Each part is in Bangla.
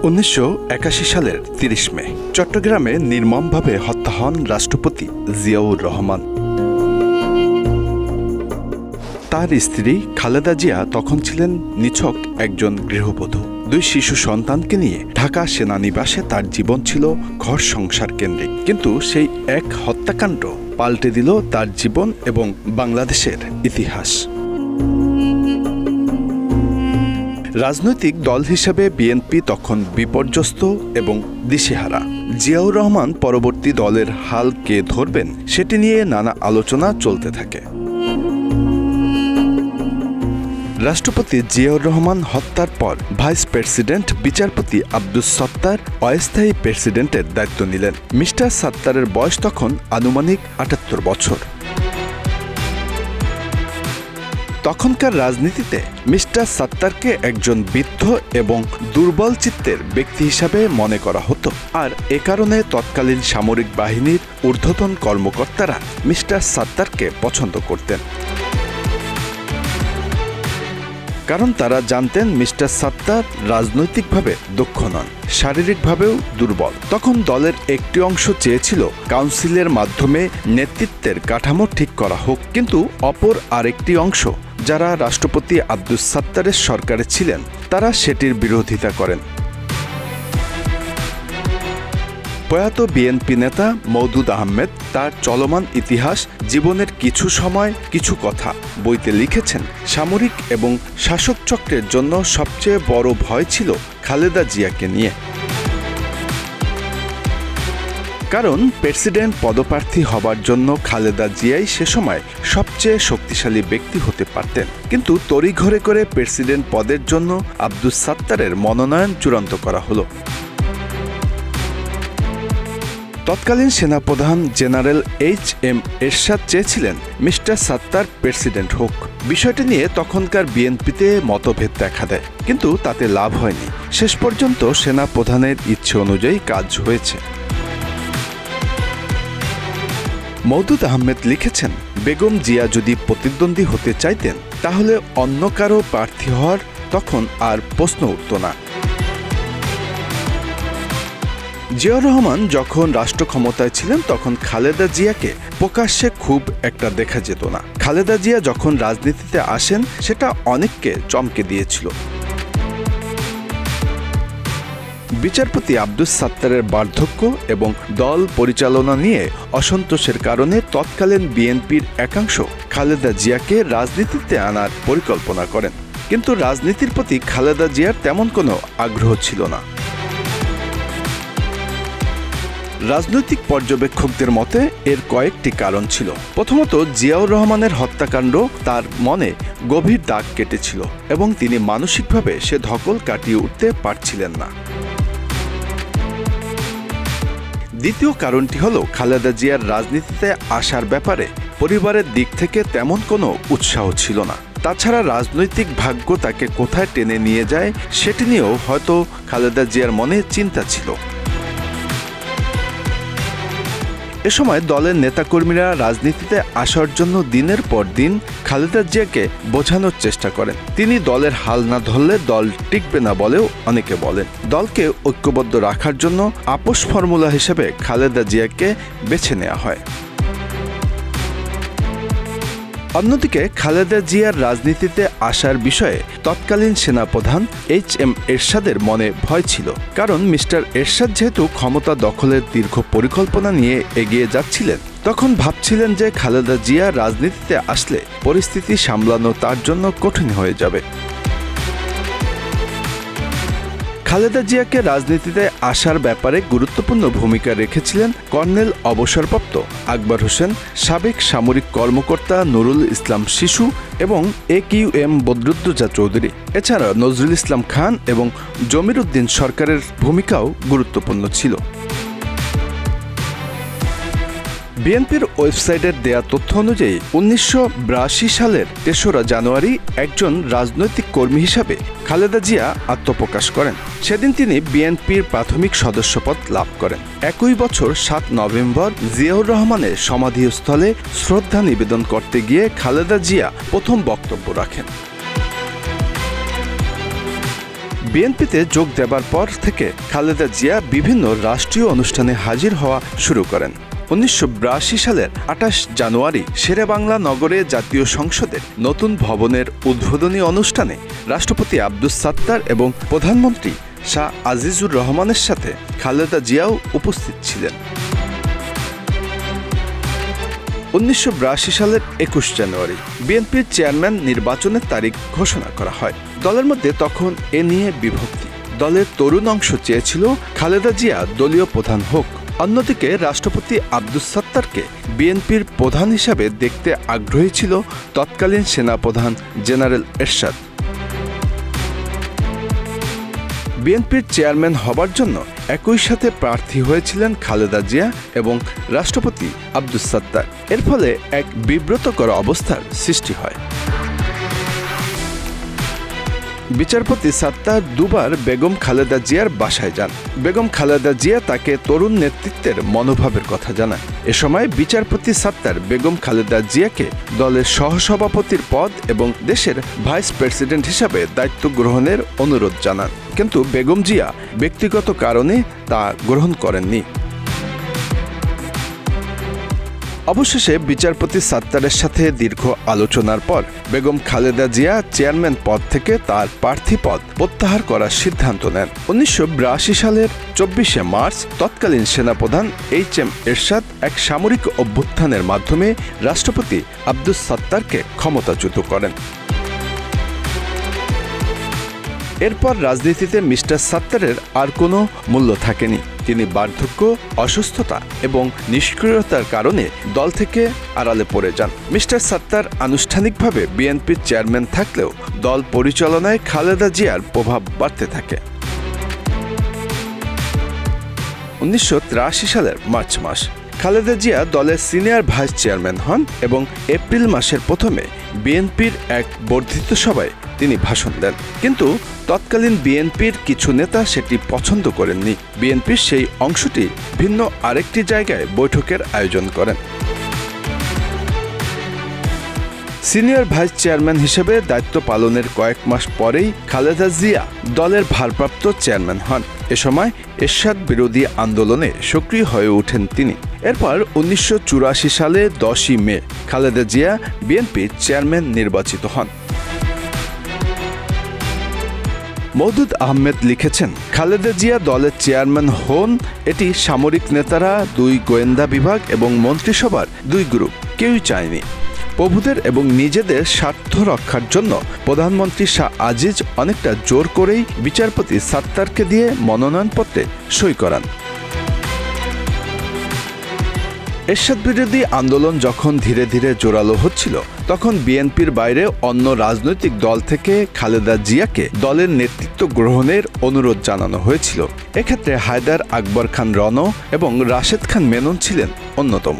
1981 সালের 30 মে চট্টগ্রামে নির্মমভাবে হত্যা হন রাষ্ট্রপতি জিয়াউর রহমান। তার স্ত্রী খালেদা জিয়া তখন ছিলেন নিছক একজন গৃহবধূ। 2 শিশু সন্তানকে নিয়ে ঢাকা সেনানিবাসে তার জীবন ছিল ঘর সংসার কেন্দ্রিক। কিন্তু সেই এক হত্যাকাণ্ড পাল্টে দিল তার জীবন এবং বাংলাদেশের ইতিহাস। রাজনৈতিক দল হিসেবে বিএনপি তখন বিপর্যস্ত এবং দিশেহারা। জিয়াউর রহমান পরবর্তী দলের হাল কে ধরবেন সেটি নিয়ে নানা আলোচনা চলতে থাকে। রাষ্ট্রপতি জিয়াউর রহমান হত্যার পর ভাইস প্রেসিডেন্ট বিচারপতি আব্দুস সত্তার অস্থায়ী প্রেসিডেন্টের দায়িত্ব নিলেন। মিস্টার সত্তারের বয়স তখন আনুমানিক ৭৮ বছর। তখনকার রাজনীতিতে মিস্টার সত্তারকে একজন বৃদ্ধ এবং দুর্বল চিত্তের ব্যক্তি হিসাবে মনে করা হতো, আর এ কারণে তৎকালীন সামরিক বাহিনীর ঊর্ধ্বতন কর্মকর্তারা মিস্টার সত্তারকে পছন্দ করতেন। কারণ তারা জানতেন মিস্টার সত্তার রাজনৈতিকভাবে দক্ষ নন, শারীরিকভাবেও দুর্বল। তখন দলের একটি অংশ চেয়েছিল কাউন্সিলের মাধ্যমে নেতৃত্বের কাঠামো ঠিক করা হোক, কিন্তু অপর আরেকটি অংশ যারা রাষ্ট্রপতি আব্দুস সত্তারের সরকারে ছিলেন তারা সেটির বিরোধিতা করেন। প্রয়াত বিএনপি নেতা মওদুদ আহমেদ তার চলমান ইতিহাস জীবনের কিছু সময় কিছু কথা বইতে লিখেছেন, সামরিক এবং শাসক চক্রের জন্য সবচেয়ে বড় ভয় ছিল খালেদা জিয়াকে নিয়ে। কারণ প্রেসিডেন্ট পদপ্রার্থী হবার জন্য খালেদা জিয়াই সে সময় সবচেয়ে শক্তিশালী ব্যক্তি হতে পারতেন, কিন্তু তড়িঘড়ি করে প্রেসিডেন্ট পদের জন্য আব্দুস সত্তারের মনোনয়ন চূড়ান্ত করা হলো। তৎকালীন সেনাপ্রধান জেনারেল এইচ.এম. এরশাদ চেয়েছিলেন মিস্টার সত্তার প্রেসিডেন্ট হোক। বিষয়টি নিয়ে তখনকার বিএনপিতে মতভেদ দেখা দেয়, কিন্তু তাতে লাভ হয়নি। শেষ পর্যন্ত সেনাপ্রধানের ইচ্ছে অনুযায়ী কাজ হয়েছে। মওদুদ আহমেদ লিখেছেন, বেগম জিয়া যদি প্রতিদ্বন্দ্বী হতে চাইতেন তাহলে অন্য কারো প্রার্থী হওয়ার তখন আর প্রশ্ন উঠত না। জিয়াউর রহমান যখন রাষ্ট্র ক্ষমতায় ছিলেন তখন খালেদা জিয়াকে প্রকাশ্যে খুব একটা দেখা যেত না। খালেদা জিয়া যখন রাজনীতিতে আসেন সেটা অনেককে চমকে দিয়েছিল। বিচারপতি আব্দুস সত্তারের বার্ধক্য এবং দল পরিচালনা নিয়ে অসন্তোষের কারণে তৎকালীন বিএনপির একাংশ খালেদা জিয়াকে রাজনীতিতে আনার পরিকল্পনা করেন, কিন্তু রাজনীতির প্রতি খালেদা জিয়ার তেমন কোনো আগ্রহ ছিল না। রাজনৈতিক পর্যবেক্ষকদের মতে এর কয়েকটি কারণ ছিল। প্রথমত, জিয়াউর রহমানের হত্যাকাণ্ড তার মনে গভীর দাগ কেটেছিল এবং তিনি মানসিকভাবে সে ধকল কাটিয়ে উঠতে পারছিলেন না। দ্বিতীয় কারণটি হল খালেদা জিয়ার রাজনীতিতে আসার ব্যাপারে পরিবারের দিক থেকে তেমন কোনো উৎসাহ ছিল না। তাছাড়া রাজনৈতিক ভাগ্য তাকে কোথায় টেনে নিয়ে যায় সেটি নিয়েও হয়তো খালেদা জিয়ার মনে চিন্তা ছিল। এ সময় দলের নেতাকর্মীরা রাজনীতিতে আসার জন্য দিনের পর দিন খালেদা জিয়াকে বোঝানোর চেষ্টা করেন। তিনি দলের হাল না ধরলে দল টিকবে না বলেও অনেকে বলেন। দলকে ঐক্যবদ্ধ রাখার জন্য আপোষ ফর্মুলা হিসেবে খালেদা জিয়াকে বেছে নেওয়া হয়। অন্যদিকে খালেদা জিয়ার রাজনীতিতে আসার বিষয়ে তৎকালীন সেনাপ্রধান এইচ.এম. এরশাদের মনে ভয় ছিল, কারণ মিস্টার এরশাদ যেহেতু ক্ষমতা দখলের দীর্ঘ পরিকল্পনা নিয়ে এগিয়ে যাচ্ছিলেন, তখন ভাবছিলেন যে খালেদা জিয়া রাজনীতিতে আসলে পরিস্থিতি সামলানো তার জন্য কঠিন হয়ে যাবে। খালেদা জিয়াকে রাজনীতিতে আসার ব্যাপারে গুরুত্বপূর্ণ ভূমিকা রেখেছিলেন কর্নেল অবসরপ্রাপ্ত আকবর হোসেন, সাবেক সামরিক কর্মকর্তা নুরুল ইসলাম শিশু এবং এ.কিউ.এম. বদরুদ্দোজা চৌধুরী। এছাড়া নজরুল ইসলাম খান এবং জমির উদ্দিন সরকারের ভূমিকাও গুরুত্বপূর্ণ ছিল। বিএনপির ওয়েবসাইটের দেয়া তথ্য অনুযায়ী 1982 সালের 3রা জানুয়ারি একজন রাজনৈতিক কর্মী হিসাবে খালেদা জিয়া আত্মপ্রকাশ করেন। সেদিন তিনি বিএনপির প্রাথমিক সদস্যপদ লাভ করেন। একই বছর 7 নভেম্বর জিয়াউর রহমানের সমাধিস্থলে শ্রদ্ধা নিবেদন করতে গিয়ে খালেদা জিয়া প্রথম বক্তব্য রাখেন। বিএনপিতে যোগ দেবার পর থেকে খালেদা জিয়া বিভিন্ন রাষ্ট্রীয় অনুষ্ঠানে হাজির হওয়া শুরু করেন। 1982 সালের 28 জানুয়ারি শেরেবাংলা নগরে জাতীয় সংসদের নতুন ভবনের উদ্বোধনী অনুষ্ঠানে রাষ্ট্রপতি আব্দুস সাত্তার এবং প্রধানমন্ত্রী শাহ আজিজুর রহমানের সাথে খালেদা জিয়াও উপস্থিত ছিলেন। 1982 সালের 21 জানুয়ারি বিএনপির চেয়ারম্যান নির্বাচনের তারিখ ঘোষণা করা হয়। দলের মধ্যে তখন এ নিয়ে বিভক্তি। দলের তরুণ অংশ চেয়েছিল খালেদা জিয়া দলীয় প্রধান হোক। অন্যদিকে রাষ্ট্রপতি আব্দুস সাত্তারকে বিএনপির প্রধান হিসাবে দেখতে আগ্রহী ছিল তৎকালীন সেনাপ্রধান জেনারেল এরশাদ। বিএনপির চেয়ারম্যান হবার জন্য একই সাথে প্রার্থী হয়েছিলেন খালেদা জিয়া এবং রাষ্ট্রপতি আব্দুস সাত্তার। এর ফলে এক বিব্রতকর অবস্থার সৃষ্টি হয়। বিচারপতি সাত্তার দুবার বেগম খালেদা জিয়ার বাসায় যান। বেগম খালেদা জিয়া তাকে তরুণ নেতৃত্বের মনোভাবের কথা জানায়। এ সময় বিচারপতি সাত্তার বেগম খালেদা জিয়াকে দলের সহসভাপতির পদ এবং দেশের ভাইস প্রেসিডেন্ট হিসাবে দায়িত্ব গ্রহণের অনুরোধ জানান, কিন্তু বেগম জিয়া ব্যক্তিগত কারণে তা গ্রহণ করেননি। অবশেষে বিচারপতি সাত্তারের সাথে দীর্ঘ আলোচনার পর বেগম খালেদা জিয়া চেয়ারম্যান পদ থেকে তার প্রার্থী পদ প্রত্যাহার করার সিদ্ধান্ত নেন। 1982 সালের 24শে মার্চ তৎকালীন সেনাপ্রধান HM এরশাদ এক সামরিক অভ্যুত্থানের মাধ্যমে রাষ্ট্রপতি আব্দুস সাত্তারকে ক্ষমতাচ্যুত করেন। এরপর রাজনীতিতে মিস্টার সাত্তারের আর কোনো মূল্য থাকেনি। তিনি বার্ধক্য, অসুস্থতা এবং নিষ্ক্রিয়তার কারণে দল থেকে আড়ালে পড়ে যান। মিস্টার সাত্তার আনুষ্ঠানিকভাবে বিএনপির চেয়ারম্যান থাকলেও দল পরিচালনায় খালেদা জিয়ার প্রভাব বাড়তে থাকে। 1983 সালের মার্চ মাস খালেদা জিয়া দলের সিনিয়র ভাইস চেয়ারম্যান হন এবং এপ্রিল মাসের প্রথমে বিএনপির এক বর্ধিত সভায় তিনি ভাষণ দেন, কিন্তু তৎকালীন বিএনপির কিছু নেতা সেটি পছন্দ করেননি। বিএনপির সেই অংশটি ভিন্ন আরেকটি জায়গায় বৈঠকের আয়োজন করেন। সিনিয়র ভাইস চেয়ারম্যান হিসেবে দায়িত্ব পালনের কয়েক মাস পরেই খালেদা জিয়া দলের ভারপ্রাপ্ত চেয়ারম্যান হন। এ সময় এরশাদ বিরোধী আন্দোলনে সক্রিয় হয়ে ওঠেন তিনি। এরপর 1984 সালে 10ই মে খালেদা জিয়া বিএনপির চেয়ারম্যান নির্বাচিত হন। মওদুদ আহমেদ লিখেছেন, খালেদা জিয়া দলের চেয়ারম্যান হন, এটি সামরিক নেতারা, 2 গোয়েন্দা বিভাগ এবং মন্ত্রিসভার 2 গ্রুপ কেউই চায়নি। প্রভুদের এবং নিজেদের স্বার্থ রক্ষার জন্য প্রধানমন্ত্রী শাহ আজিজ অনেকটা জোর করেই বিচারপতি সাত্তারকে দিয়ে মনোনয়নপত্রে সই করান। এরশাদ বিরোধী আন্দোলন যখন ধীরে ধীরে জোরালো হচ্ছিল, তখন বিএনপির বাইরে অন্য রাজনৈতিক দল থেকে খালেদা জিয়াকে দলের নেতৃত্ব গ্রহণের অনুরোধ জানানো হয়েছিল। এক্ষেত্রে হায়দার আকবর খান রণ এবং রাশেদ খান মেনন ছিলেন অন্যতম।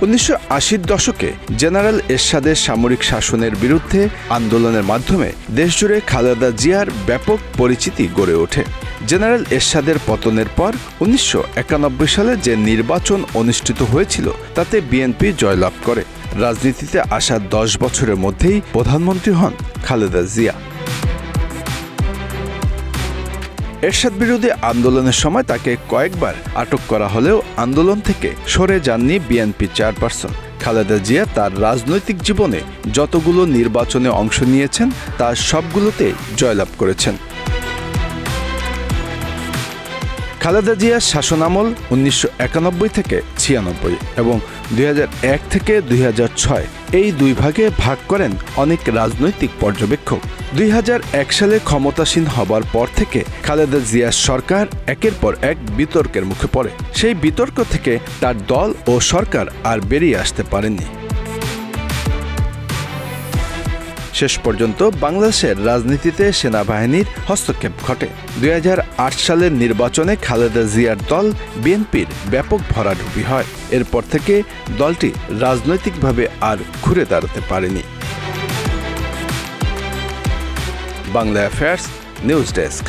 1980-র দশকে জেনারেল এরশাদের সামরিক শাসনের বিরুদ্ধে আন্দোলনের মাধ্যমে দেশজুড়ে খালেদা জিয়ার ব্যাপক পরিচিতি গড়ে ওঠে। জেনারেল এরশাদের পতনের পর 1991 সালে যে নির্বাচন অনুষ্ঠিত হয়েছিল তাতে বিএনপি জয়লাভ করে। রাজনীতিতে আসা 10 বছরের মধ্যেই প্রধানমন্ত্রী হন খালেদা জিয়া। এরশাদ বিরোধী আন্দোলনের সময় তাকে কয়েকবার আটক করা হলেও আন্দোলন থেকে সরে যাননি বিএনপি চেয়ারপারসন। খালেদা জিয়া তার রাজনৈতিক জীবনে যতগুলো নির্বাচনে অংশ নিয়েছেন তার সবগুলোতে জয়লাভ করেছেন। খালেদা জিয়ার শাসনামল 1991 থেকে 96 এবং 2001 থেকে 2006 এই 2 ভাগে ভাগ করেন অনেক রাজনৈতিক পর্যবেক্ষক। 2001 সালে ক্ষমতাসীন হবার পর থেকে খালেদা জিয়ার সরকার একের পর এক বিতর্কের মুখে পড়ে। সেই বিতর্ক থেকে তার দল ও সরকার আর বেরিয়ে আসতে পারেননি। শেষ পর্যন্ত বাংলাদেশের রাজনীতিতে সেনাবাহিনীর হস্তক্ষেপ ঘটে। 2008 সালের নির্বাচনে খালেদা জিয়ার দল বিএনপির ব্যাপক ভরাডুবি হয়। এরপর থেকে দলটি রাজনৈতিকভাবে আর ঘুরে দাঁড়াতে পারেনি। Bangla affairs news desk.